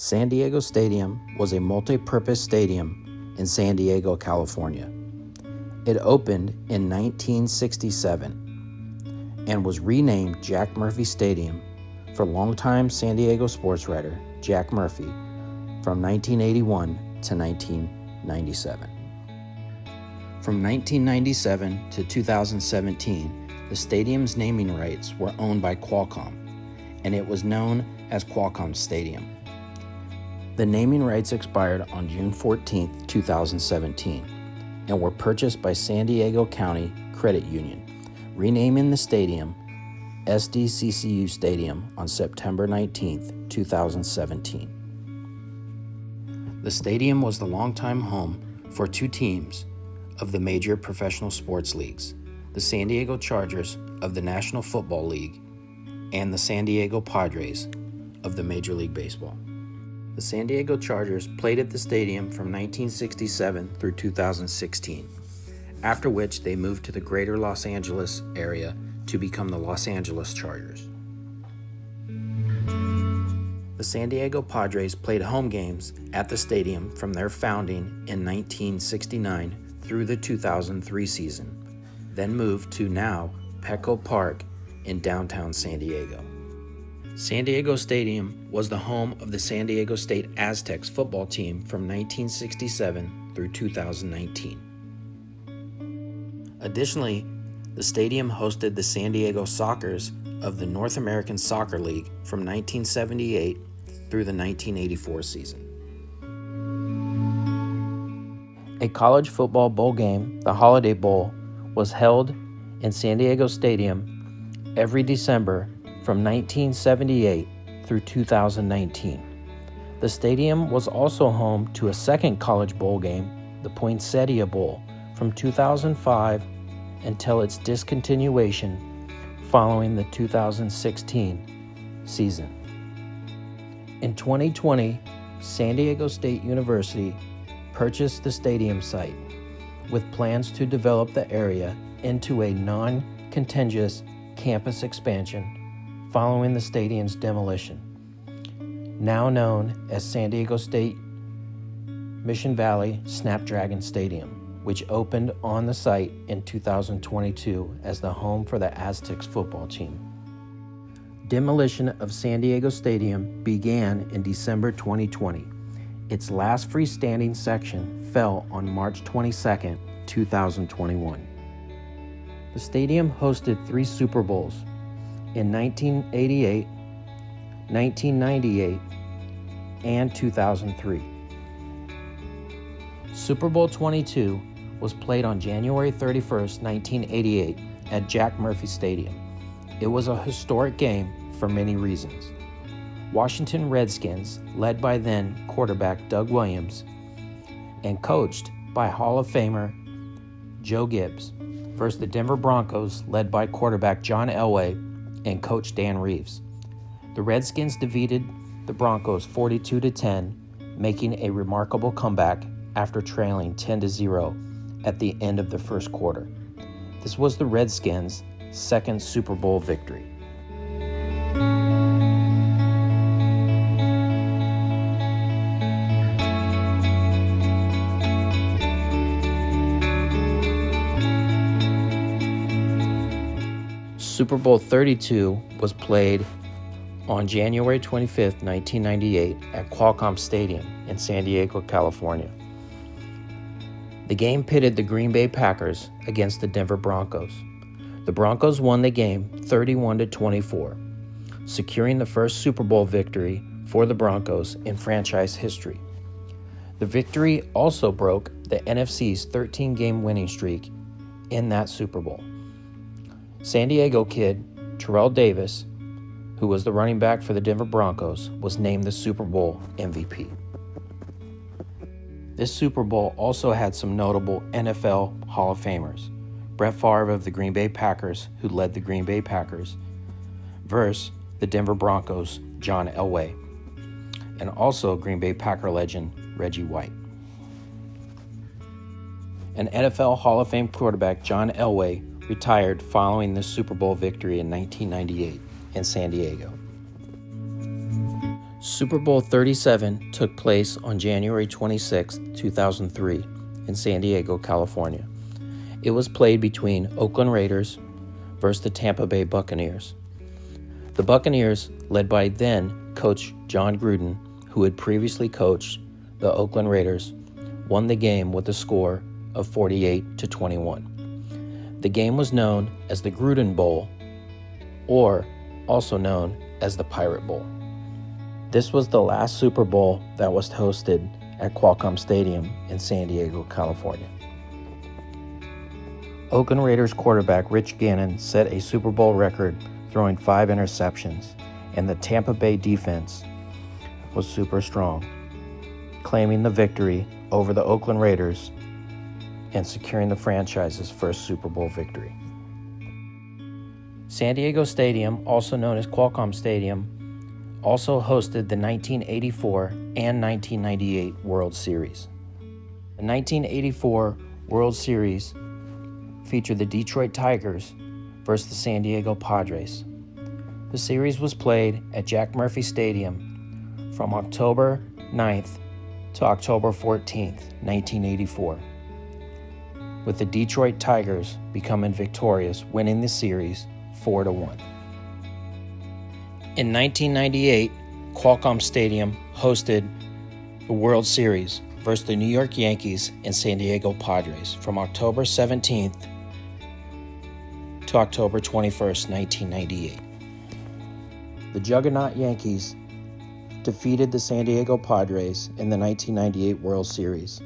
San Diego Stadium was a multi-purpose stadium in San Diego, California. It opened in 1967 and was renamed Jack Murphy Stadium for longtime San Diego sports writer Jack Murphy from 1981 to 1997. From 1997 to 2017, the stadium's naming rights were owned by Qualcomm, and it was known as Qualcomm Stadium. The naming rights expired on June 14, 2017, and were purchased by San Diego County Credit Union, renaming the stadium SDCCU Stadium on September 19, 2017. The stadium was the longtime home for two teams of the major professional sports leagues, the San Diego Chargers of the National Football League and the San Diego Padres of the Major League Baseball. The San Diego Chargers played at the stadium from 1967 through 2016, after which they moved to the greater Los Angeles area to become the Los Angeles Chargers. The San Diego Padres played home games at the stadium from their founding in 1969 through the 2003 season, then moved to now Petco Park in downtown San Diego. San Diego Stadium was the home of the San Diego State Aztecs football team from 1967 through 2019. Additionally, the stadium hosted the San Diego Sockers of the North American Soccer League from 1978 through the 1984 season. A college football bowl game, the Holiday Bowl, was held in San Diego Stadium every December from 1978 through 2019. The stadium was also home to a second college bowl game, the Poinsettia Bowl, from 2005 until its discontinuation following the 2016 season. In 2020, San Diego State University purchased the stadium site with plans to develop the area into a non-contiguous campus expansion following the stadium's demolition, now known as San Diego State Mission Valley Snapdragon Stadium, which opened on the site in 2022 as the home for the Aztecs football team. Demolition of San Diego Stadium began in December 2020. Its last freestanding section fell on March 22, 2021. The stadium hosted 3 Super Bowls in 1988, 1998, and 2003. Super Bowl 22 was played on January 31, 1988 at Jack Murphy Stadium. It was a historic game for many reasons. Washington Redskins, led by then quarterback Doug Williams and coached by Hall of Famer Joe Gibbs, versus the Denver Broncos, led by quarterback John Elway and coach Dan Reeves. The Redskins defeated the Broncos 42-10, making a remarkable comeback after trailing 10-0 at the end of the first quarter. This was the Redskins' second Super Bowl victory. Super Bowl 32 was played on January 25, 1998 at Qualcomm Stadium in San Diego, California. The game pitted the Green Bay Packers against the Denver Broncos. The Broncos won the game 31-24, securing the first Super Bowl victory for the Broncos in franchise history. The victory also broke the NFC's 13-game winning streak in that Super Bowl. San Diego kid Terrell Davis, who was the running back for the Denver Broncos, was named the Super Bowl MVP. This Super Bowl also had some notable NFL Hall of Famers. Brett Favre of the Green Bay Packers, who led the Green Bay Packers, versus the Denver Broncos' John Elway, and also Green Bay Packer legend Reggie White. An NFL Hall of Fame quarterback, John Elway, retired following the Super Bowl victory in 1998 in San Diego. Super Bowl 37 took place on January 26, 2003, in San Diego, California. It was played between Oakland Raiders versus the Tampa Bay Buccaneers. The Buccaneers, led by then coach John Gruden, who had previously coached the Oakland Raiders, won the game with a score of 48-21. The game was known as the Gruden Bowl, or also known as the Pirate Bowl. This was the last Super Bowl that was hosted at Qualcomm Stadium in San Diego, California. Oakland Raiders quarterback Rich Gannon set a Super Bowl record throwing 5 interceptions, and the Tampa Bay defense was super strong, claiming the victory over the Oakland Raiders and securing the franchise's first Super Bowl victory. San Diego Stadium, also known as Qualcomm Stadium, also hosted the 1984 and 1998 World Series. The 1984 World Series featured the Detroit Tigers versus the San Diego Padres. The series was played at Jack Murphy Stadium from October 9th to October 14th, 1984, with the Detroit Tigers becoming victorious, winning the series 4-1. In 1998, Qualcomm Stadium hosted the World Series versus the New York Yankees and San Diego Padres from October 17th to October 21st, 1998. The juggernaut Yankees defeated the San Diego Padres in the 1998 World Series.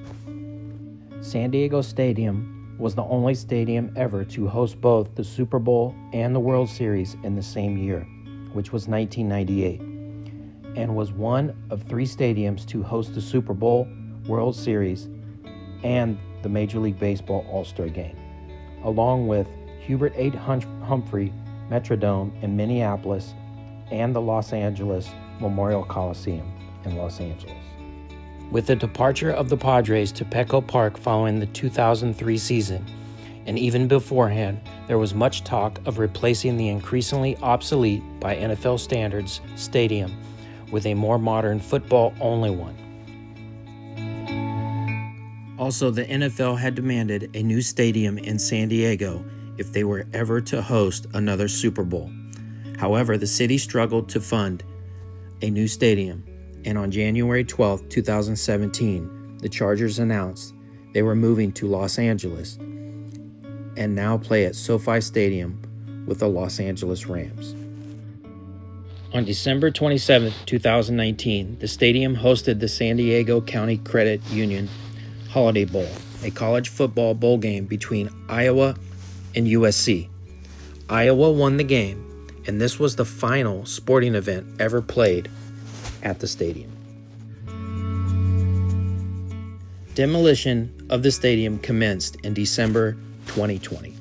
San Diego Stadium was the only stadium ever to host both the Super Bowl and the World Series in the same year, which was 1998, and was one of 3 stadiums to host the Super Bowl, World Series, and the Major League Baseball All-Star Game, along with Hubert H. Humphrey Metrodome in Minneapolis and the Los Angeles Memorial Coliseum in Los Angeles. With the departure of the Padres to Petco Park following the 2003 season, and even beforehand, there was much talk of replacing the increasingly obsolete, by NFL standards, stadium with a more modern football-only one. Also, the NFL had demanded a new stadium in San Diego if they were ever to host another Super Bowl. However, the city struggled to fund a new stadium, and on January 12, 2017, the Chargers announced they were moving to Los Angeles and now play at SoFi Stadium with the Los Angeles Rams. On December 27, 2019, the stadium hosted the San Diego County Credit Union Holiday Bowl, a college football bowl game between Iowa and USC. Iowa won the game, and this was the final sporting event ever played at the stadium. Demolition of the stadium commenced in December 2020.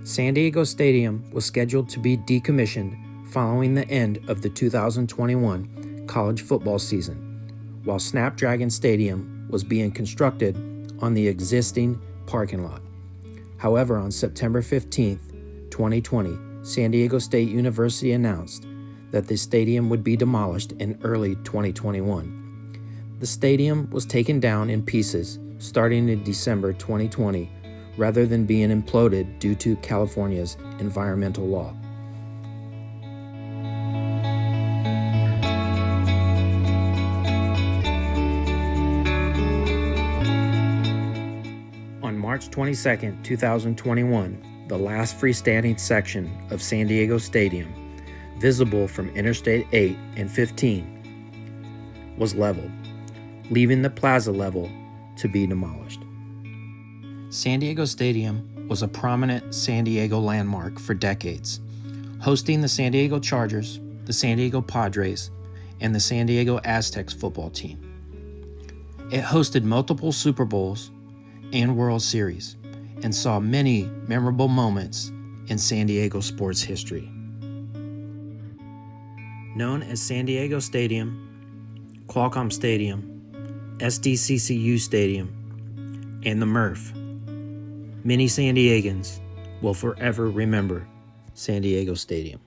San Diego Stadium was scheduled to be decommissioned following the end of the 2021 college football season, while Snapdragon Stadium was being constructed on the existing parking lot. However, on September 15, 2020, San Diego State University announced that the stadium would be demolished in early 2021. The stadium was taken down in pieces starting in December 2020 rather than being imploded due to California's environmental law. On March 22, 2021, the last freestanding section of San Diego Stadium, visible from Interstate 8 and 15, was leveled, leaving the plaza level to be demolished. San Diego Stadium was a prominent San Diego landmark for decades, hosting the San Diego Chargers, the San Diego Padres, and the San Diego Aztecs football team. It hosted multiple Super Bowls and World Series and saw many memorable moments in San Diego sports history. Known as San Diego Stadium, Qualcomm Stadium, SDCCU Stadium, and the Murph, many San Diegans will forever remember San Diego Stadium.